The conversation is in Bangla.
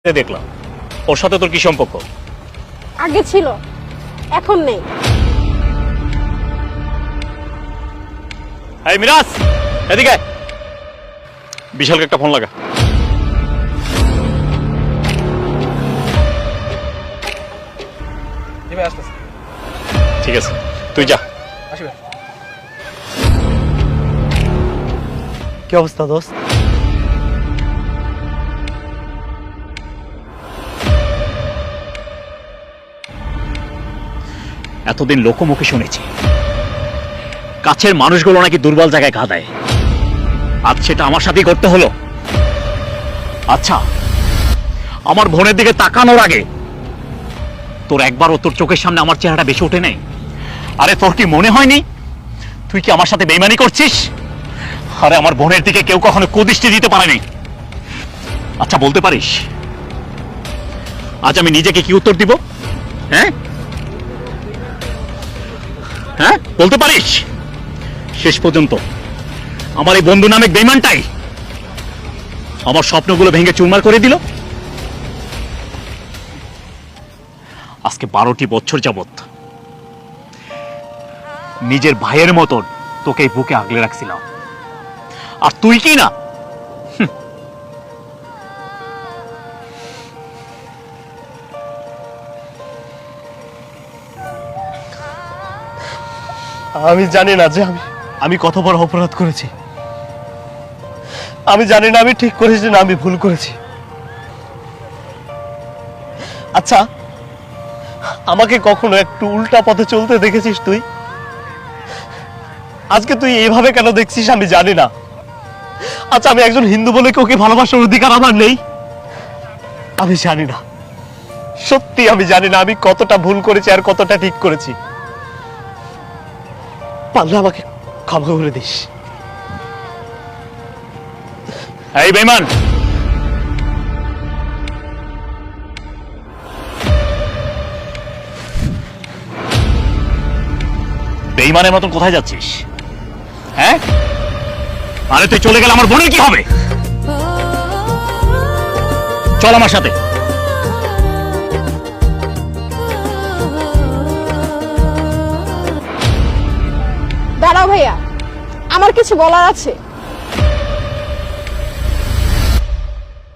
দেখলাম ওর সাথে তোর কি সম্পর্ক? আগে ছিল, এখন নেই। এই মিরাজ, এদিকে আয়। বিশালকে একটা ফোন লাগা। ঠিক আছে, তুই যা। কি অবস্থা দোস্ত? এতদিন লোকমুখে শুনেছি কাছের মানুষগুলো নাকি দুর্বল জায়গায় ঘা দেয়, আজ সেটা আমার সাথেই করতে হলো। আচ্ছা, আমার বোনের দিকে তাকানোর আগে তোর একবারও তোর চোখের সামনে আমার চেহারাটা বেশি ওঠে নেই? আরে তোর কি মনে হয়নি তুই কি আমার সাথে বেইমানি করছিস? আরে আমার বোনের দিকে কেউ কখনো কুদৃষ্টি দিতে পারেনি। আচ্ছা বলতে পারিস আজ আমি নিজেকে কি উত্তর দিব? হ্যাঁ হ্যাঁ, বলতে পারিস? শেষ পর্যন্ত আমার এই বন্ধু নামে বেইমানটাই আমার স্বপ্নগুলো ভেঙে চুরমার করে দিল। আজকে 12টি বছর যাবত নিজের ভাইয়ের মতন তোকে এই বুকে আগলে রাখছিলাম, আর তুই কি না আমি জানি না যে আমি কত বড় অপরাধ করেছি। আমি জানি না আমি ঠিক করেছি না আমি ভুল করেছি। আচ্ছা, আমাকে কখনো একটু উল্টা পথে চলতে দেখেছিস তুই? আজকে তুই এইভাবে কেন দেখছিস আমি জানি না। আচ্ছা, আমি একজন হিন্দু বলে ওকে ভালোবাসার অধিকার আমার নেই? আমি জানি না, সত্যি আমি জানি না আমি কতটা ভুল করেছি আর কতটা ঠিক করেছি। পারলে আমাকে ক্ষমা করে দিস। এই বেঈমান, বেঈমানের মতন কোথায় যাচ্ছিস? হ্যাঁ, আরে তুই চলে গেলে আমার বোনের কি হবে? চল আমার সাথে। দাঁড়াও ভাইয়া, আমার কিছু বলার আছে।